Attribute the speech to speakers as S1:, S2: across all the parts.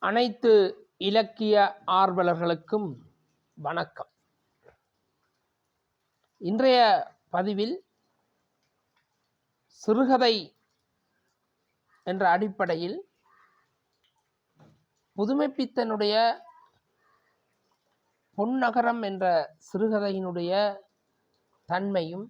S1: அனைத்து இலக்கிய ஆர்வலர்களுக்கும் வணக்கம். இன்றைய பதிவில் சிறுகதை என்ற அடிப்படையில் புதுமைப்பித்தனுடைய பொன்னகரம் என்ற சிறுகதையினுடைய தன்மையும்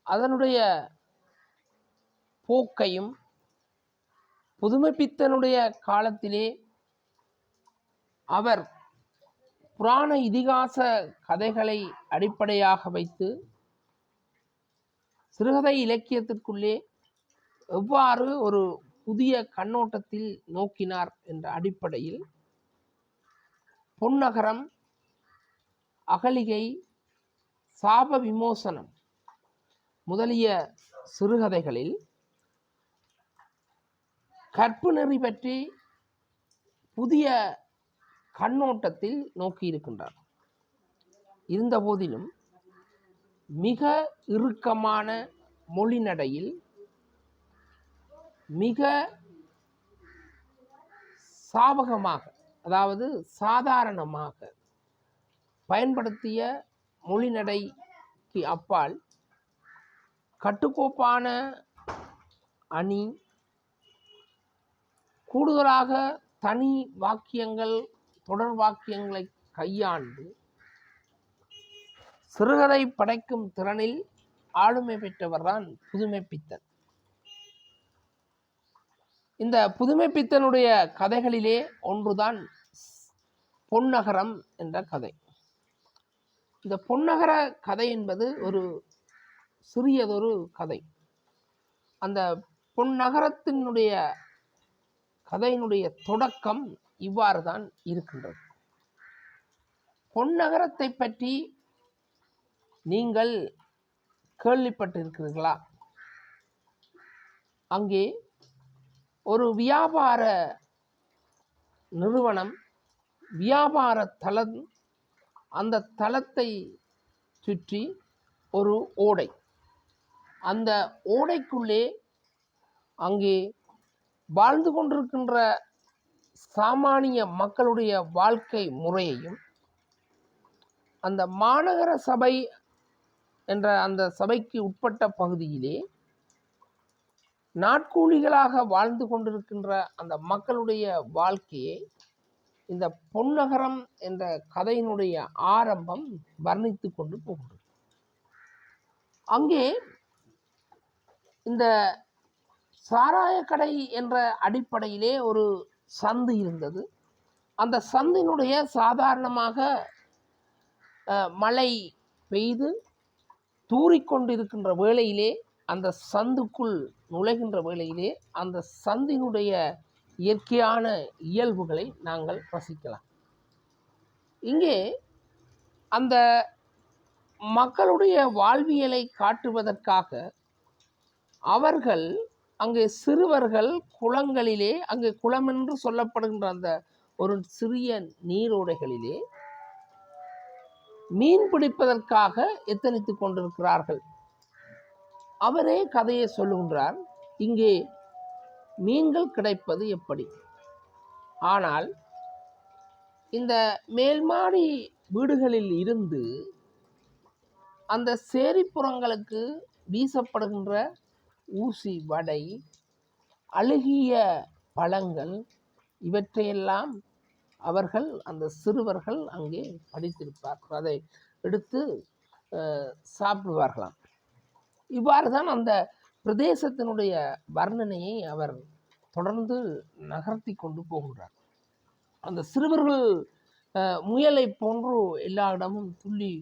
S1: அதனுடைய போக்கையும் புதுமைப்பித்தனுடைய காலத்திலே அவர் புராண இதிகாச கதைகளை அடிப்படையாக வைத்து சிறுகதை இலக்கியத்திற்குள்ளே எவ்வாறு ஒரு புதிய கண்ணோட்டத்தில் நோக்கினார் என்ற அடிப்படையில் பொன்னகரம், அகலிகை, சாப விமோசனம் முதலிய சிறுகதைகளில் கற்பு நெறி பற்றி புதிய கண்ணோட்டத்தில் நோக்கியிருக்கின்றார். இருந்த போதிலும் மிக இறுக்கமான மொழிநடையில் மிக சாவகமாக, அதாவது சாதாரணமாக பயன்படுத்திய மொழிநடைக்கு அப்பால் கட்டுக்கோப்பான அணி, கூடுதலாக தனி வாக்கியங்கள், தொடர் வாக்கியங்களை கையாண்டு சிறுகதை படைக்கும் திறனில் ஆளுமை பெற்றவர்தான் புதுமைப்பித்தன். இந்த புதுமைப்பித்தனுடைய கதைகளிலே ஒன்றுதான் பொன்னகரம் என்ற கதை. இந்த பொன்னகர கதை என்பது ஒரு சிறியதொரு கதை. அந்த பொன்னகரத்தினுடைய கதையினுடைய தொடக்கம் இவ்வாறு தான் இருக்கின்றது. பொன்னகரத்தை பற்றி நீங்கள் கேள்விப்பட்டிருக்கிறீர்களா? அங்கே ஒரு வியாபார நிறுவனம், வியாபார தளம், அந்த தளத்தை சுற்றி ஒரு ஓடை, அந்த ஓடைக்குள்ளே அங்கே வாழ்ந்து கொண்டிருக்கின்ற சாமானிய மக்களுடைய வாழ்க்கை முறையையும், அந்த மாநகர சபை என்ற அந்த சபைக்கு உட்பட்ட பகுதியிலே நாட்கூலிகளாக வாழ்ந்து கொண்டிருக்கின்ற அந்த மக்களுடைய வாழ்க்கையை இந்த பொன்னகரம் என்ற கதையினுடைய ஆரம்பம் வர்ணித்து கொண்டு போகின்றது. அங்கே இந்த சாராய கடை என்ற அடிப்படையிலே ஒரு சந்து இருந்தது. அந்த சந்தினுடைய சாதாரணமாக மழை பெய்து தூறிக்கொண்டிருக்கின்ற வேளையிலே, அந்த சந்துக்குள் நுழைகின்ற வேளையிலே அந்த சந்தினுடைய இயற்கையான இயல்புகளை நாங்கள் ரசிக்கலாம். இங்கே அந்த மக்களுடைய வாழ்வியலை காட்டுவதற்காக அவர்கள் அங்கே சிறுவர்கள் குளங்களிலே, அங்கே குளம் என்று சொல்லப்படுகின்ற அந்த ஒரு சிறிய நீரோடைகளிலே மீன் பிடிப்பதற்காக எத்தனித்து கொண்டிருக்கிறார்கள். அவரே கதையை சொல்லுகின்றார். இங்கே மீன்கள் கிடைப்பது எப்படி? ஆனால் இந்த மேல்மாடி வீடுகளில் இருந்து அந்த சேரிப்புறங்களுக்கு வீசப்படுகின்ற ஊசி வடை, அழுகிய பழங்கள், இவற்றையெல்லாம் அவர்கள், அந்த சிறுவர்கள் அங்கே படித்திருப்பார்கள். அதை எடுத்து சாப்பிடுவார்களாம். இவ்வாறு தான் அந்த பிரதேசத்தினுடைய வர்ணனையை அவர் தொடர்ந்து நகர்த்தி கொண்டு போகின்றார். அந்த சிறுவர்கள் முயலை போன்று எல்லா இடமும் துள்ளி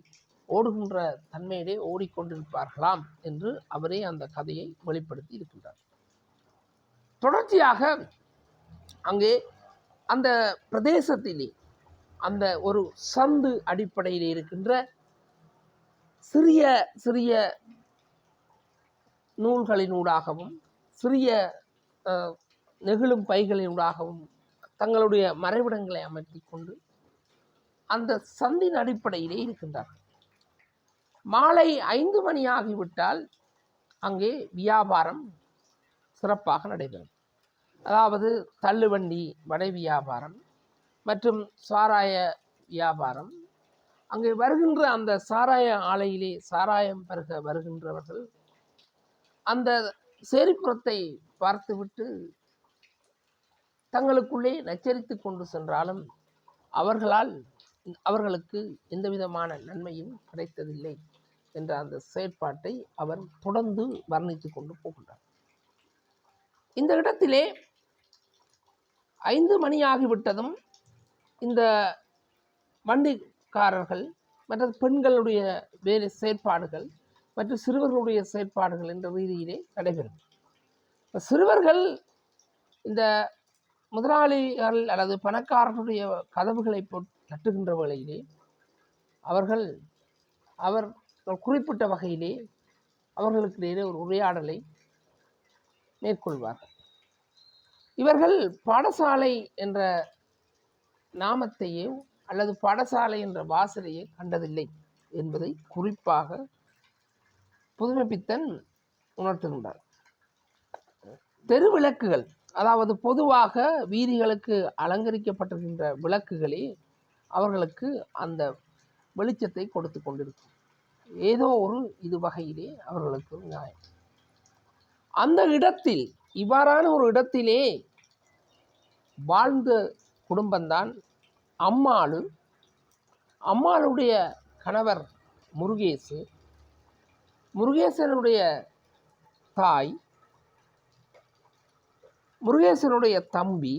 S1: ஓடுகின்ற தன்மையிலே ஓடிக்கொண்டிருப்பார்களாம் என்று அவரே அந்த கதையை வெளிப்படுத்தி இருக்கின்றார். தொடர்ச்சியாக அங்கே அந்த பிரதேசத்திலே அந்த ஒரு சந்து அடிப்படையில் இருக்கின்ற சிறிய சிறிய நூல்களினூடாகவும் சிறிய நெகிழும் பைகளினூடாகவும் தங்களுடைய மறைவிடங்களை அமைத்து கொண்டு அந்த சந்தின் அடிப்படையிலே இருக்கின்றார்கள். மாலை 5 மணி ஆகிவிட்டால் அங்கே வியாபாரம் சிறப்பாக நடைபெறும். அதாவது தள்ளுவண்டி வடை வியாபாரம் மற்றும் சாராய வியாபாரம். அங்கே வருகின்ற அந்த சாராய ஆலையிலே சாராயம் பருக வருகின்றவர்கள் அந்த சேரிப்புறத்தை பார்த்துவிட்டு தங்களுக்குள்ளே நச்சரித்து கொண்டு சென்றாலும் அவர்களுக்கு எந்த விதமான நன்மையும் கிடைத்ததில்லை என்ற அந்த செயற்பாட்டை அவர் தொடர்ந்து வர்ணித்து கொண்டு போகின்றார். இந்த இடத்திலே 5 மணி ஆகிவிட்டதும் இந்த வண்டிக்காரர்கள் மற்ற பெண்களுடைய வேறு செயற்பாடுகள் மற்றும் சிறுவர்களுடைய செயற்பாடுகள் என்ற ரீதியிலே நடைபெறும். சிறுவர்கள் இந்த முதலாளிகள் அல்லது பணக்காரர்களுடைய கதவுகளை தட்டுகின்ற வேளையிலே அவர் குறிப்பிட்ட வகையிலே அவர்களுக்கு இடையே ஒரு உரையாடலை மேற்கொள்வார்கள். இவர்கள் பாடசாலை என்ற நாமத்தையே அல்லது பாடசாலை என்ற வாசலையே கண்டதில்லை என்பதை குறிப்பாக புதுமைப்பித்தன் உணர்த்துகின்றார். தெருவிளக்குகள், அதாவது பொதுவாக வீதிகளுக்கு அலங்கரிக்கப்பட்டிருக்கின்ற விளக்குகளே அவர்களுக்கு அந்த வெளிச்சத்தை கொடுத்து கொண்டிருக்கும். ஏதோ ஒரு இது வகையிலே அவர்களுக்கு நியாயம். அந்த இடத்தில், இவ்வாறான ஒரு இடத்திலே வாழ்ந்த குடும்பம்தான் அம்மாளு. அம்மாளுடைய கணவர் முருகேசு, முருகேசனுடைய தாய், முருகேசனுடைய தம்பி,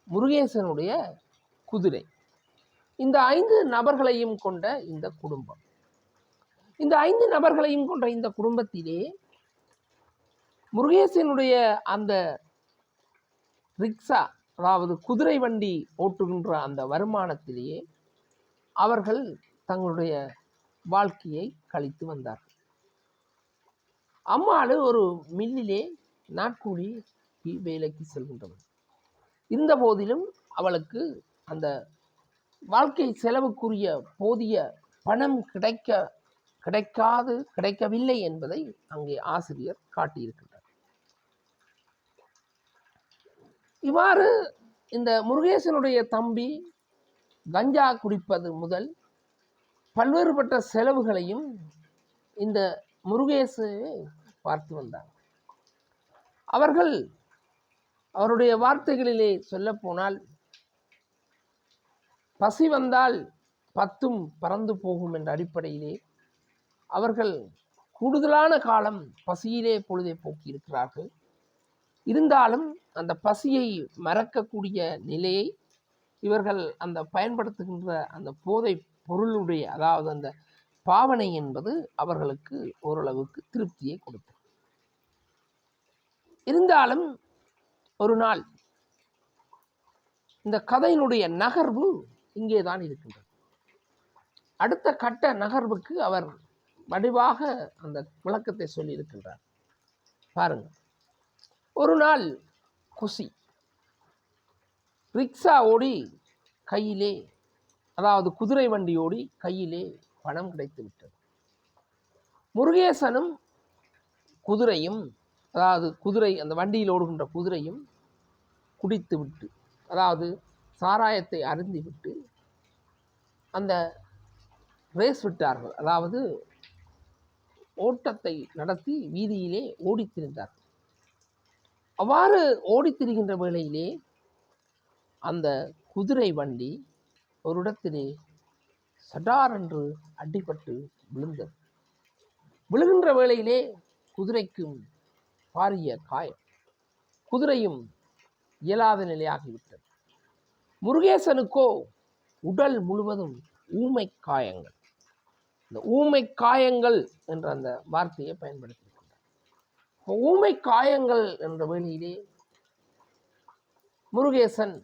S1: முருகேசனுடைய குதிரை. இந்த 5 நபர்களையும் கொண்ட இந்த குடும்பம். இந்த 5 நபர்களையும் கொண்ட இந்த குடும்பத்திலே முருகேசனுடைய அந்த ரிக்ஷா, அதாவது குதிரை வண்டி ஓட்டுகின்ற அந்த வருமானத்திலேயே அவர்கள் தங்களுடைய வாழ்க்கையை கழித்து வந்தார்கள். அம்மாளு ஒரு மில்லிலே நாட்கூலி வேலைக்கு செல்கின்றவர். இருந்த போதிலும் அவளுக்கு அந்த வாழ்க்கை செலவுக்குரிய போதிய பணம் கிடைக்கவில்லை என்பதை அங்கே ஆசிரியர் காட்டியிருக்கின்றார். இவ்வாறு இந்த முருகேசனுடைய தம்பி கஞ்சா குடிப்பது முதல் பல்வேறுபட்ட செலவுகளையும் இந்த முருகேசு பார்த்து வந்தார். அவருடைய வார்த்தைகளிலே சொல்ல போனால், பசி வந்தால் 10ம் பறந்து போகும் என்ற அடிப்படையிலே அவர்கள் கூடுதலான காலம் பசியிலே பொழுதை போக்கி இருக்கிறார்கள். இருந்தாலும் அந்த பசியை மறக்கக்கூடிய நிலையை இவர்கள் அந்த பயன்படுத்துகின்ற அந்த போதை பொருளுடைய, அதாவது அந்த பாவனை என்பது அவர்களுக்கு ஓரளவுக்கு திருப்தியை கொடுத்தது. இருந்தாலும் ஒரு நாள் இந்த கதையினுடைய நகர்வு இங்கே தான் இருக்கின்றது. அடுத்த கட்ட நகர்வுக்கு அவர் வடிவாக அந்த விளக்கத்தை சொல்லி இருக்கின்றார். பாருங்க. ஒரு நாள் குசி ரிக்ஷா ஓடி கையிலே, அதாவது குதிரை வண்டி ஓடி கையிலே பணம் கிடைத்து விட்டது. முருகேசனும் குதிரையும், அதாவது குதிரை அந்த வண்டியில் ஓடுகின்ற குதிரையும் குடித்து விட்டு, அதாவது சாராயத்தை அருந்தி விட்டு அந்த ரேஸ் விட்டார்கள். அதாவது ஓட்டத்தை நடத்தி வீதியிலே ஓடித்திருந்தார்கள். அவ்வாறு ஓடித்திருக்கின்ற வேளையிலே அந்த குதிரை வண்டி ஒரு இடத்திலே சடார் என்று அடிபட்டு விழுந்தது. விழுகின்ற வேளையிலே குதிரைக்கும் பாரிய காயம், குதிரையும் இயலாத நிலையாகிவிட்டது. முருகேசனுக்கோ உடல் முழுவதும் ஊமை காயங்கள். இந்த ஊமை காயங்கள் என்ற அந்த வார்த்தையை பயன்படுத்தியிருக்கிறார். ஊமை காயங்கள் என்ற வேளையிலே முருகேசன்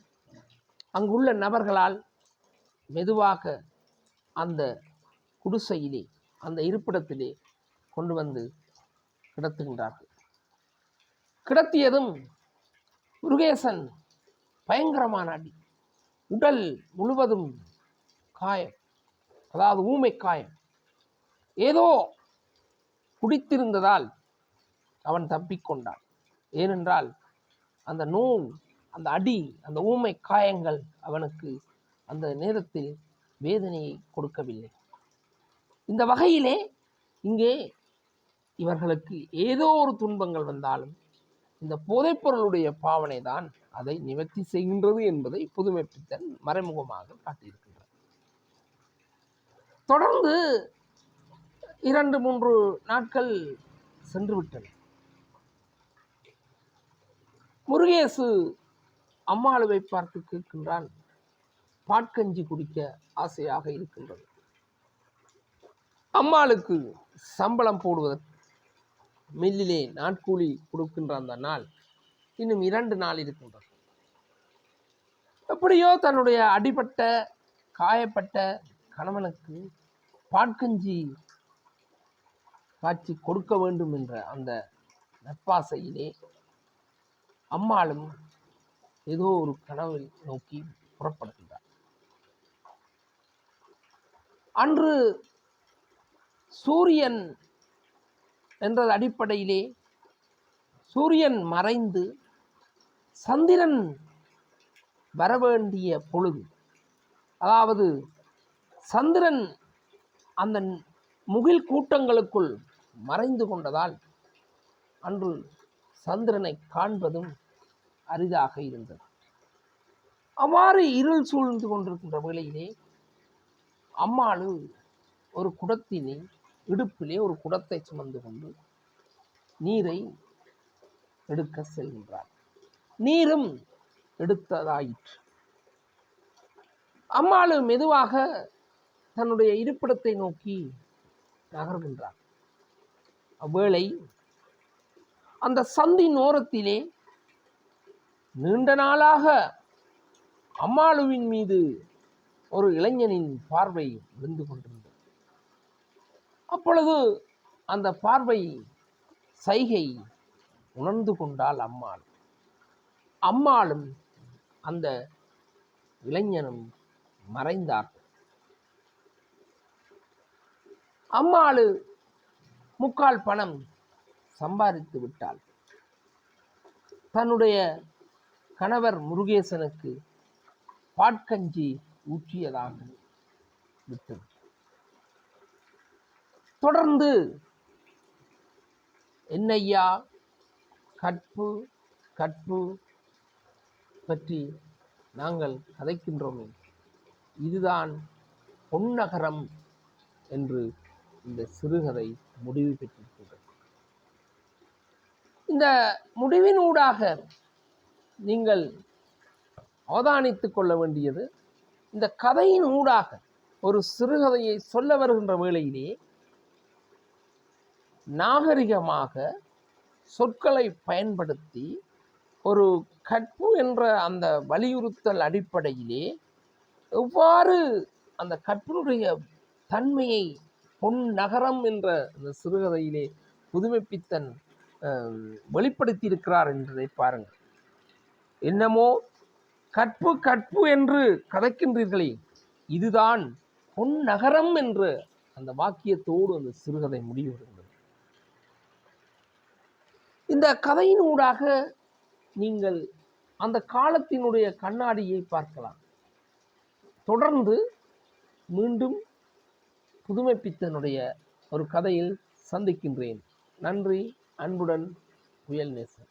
S1: அங்குள்ள நபர்களால் மெதுவாக அந்த குடிசையிலே, அந்த இருப்பிடத்திலே கொண்டு வந்து கிடத்துகின்றார்கள். கிடத்தியதும் முருகேசன் பயங்கரமான அடி, உடல் முழுவதும் காயம், அதாவது ஊமை காயம். ஏதோ குடித்திருந்ததால் அவன் தப்பிக்கொண்டான். ஏனென்றால் அந்த நூல், அந்த அடி, அந்த ஊமை காயங்கள் அவனுக்கு அந்த நேரத்தில் வேதனையை கொடுக்கவில்லை. இந்த வகையிலே இங்கே இவர்களுக்கு ஏதோ ஒரு துன்பங்கள் வந்தாலும் இந்த போதைப்பொருளுடைய பாவனை தான் அதை நிவர்த்தி செய்கின்றது என்பதை புதுமைப்பித்தன் மறைமுகமாக காட்டியிருக்கின்றார். தொடர்ந்து 2-3 நாட்கள் சென்று விட்டன. முருகேசு அம்மாளுவை பார்த்து கேட்கின்றான், பாட்கஞ்சி குடிக்க ஆசையாக இருக்கின்றது. அம்மாளுக்கு சம்பளம் போடுவதற்கு மில்லிலே நாட்கூலி கொடுக்கின்ற அந்த நாள் இன்னும் 2 நாள் இருக்கின்றது. எப்படியோ தன்னுடைய அடிபட்ட காயப்பட்ட கணவனுக்கு பாட்கஞ்சி காட்சி கொடுக்க வேண்டும் என்ற அந்த நட்பாசையிலே அம்மாளும் ஏதோ ஒரு கனவை நோக்கி புறப்படுகின்றார். அன்று சூரியன் என்ற அடிப்படையிலே சூரியன் மறைந்து சந்திரன் வரவேண்டிய பொழுது, அதாவது சந்திரன் அந்த முகில் கூட்டங்களுக்குள் மறைந்து கொண்டதால் அன்று சந்திரனை காண்பதும் அரிதாக இருந்தது. அவ்வாறு இருள் சூழ்ந்து கொண்டிருக்கின்ற வேளையிலே அம்மாளு ஒரு குடத்தினை இடுப்பிலே ஒரு குடத்தை சுமந்து கொண்டு நீரை எடுக்க செல்கின்றார். நீரும் எடுத்ததாயிற்று. அம்மாளு மெதுவாக தன்னுடைய இருப்பிடத்தை நோக்கி நகர்கின்றார். அவ்வேளை அந்த சந்தின் ஓரத்திலே நீண்ட நாளாக அம்மாளுவின் மீது ஒரு இளைஞனின் பார்வை விழுந்து கொண்டிருந்தது. அப்பொழுது அந்த பார்வை சைகை உணர்ந்து கொண்டால் அம்மாளும் அந்த இளைஞனும் மறைந்தார். அம்மாளு 3/4 பணம் சம்பாதித்து விட்டாள். தன்னுடைய கணவர் முருகேசனுக்கு பாட்கஞ்சி ஊற்றியதாக விட்டது. தொடர்ந்து என்னையா கற்பு கற்பு பற்றி நாங்கள் கதைக்கின்றோமே, இதுதான் பொன்னகரம் என்று இந்த சிறுகதை முடிவு பெற்றிருக்கிறது. இந்த முடிவினூடாக நீங்கள் அவதானித்துக் கொள்ள வேண்டியது, இந்த கதையின் ஊடாக ஒரு சிறுகதையை சொல்ல வருகின்ற வேளையிலே நாகரிகமாக சொற்களை பயன்படுத்தி ஒரு கற்பு என்ற அந்த வலியுறுத்தல் அடிப்படையிலே எவ்வாறு அந்த கற்பினுடைய தன்மையை பொன் நகரம் என்ற அந்த சிறுகதையிலே புதுமைப்பித்தன் வெளிப்படுத்தி இருக்கிறார் என்பதை பாருங்கள். என்னமோ கற்பு கற்பு என்று கதைக்கின்றீர்களே, இதுதான் பொன் நகரம் என்று அந்த வாக்கியத்தோடு அந்த சிறுகதை முடிவடைந்தது. இந்த கதையின் ஊடாக நீங்கள் அந்த காலத்தினுடைய கண்ணாடியை பார்க்கலாம். தொடர்ந்து மீண்டும் புதுமைப்பித்தனுடைய ஒரு கதையில் சந்திக்கின்றேன். நன்றி. அன்புடன் புயல் நேசன்.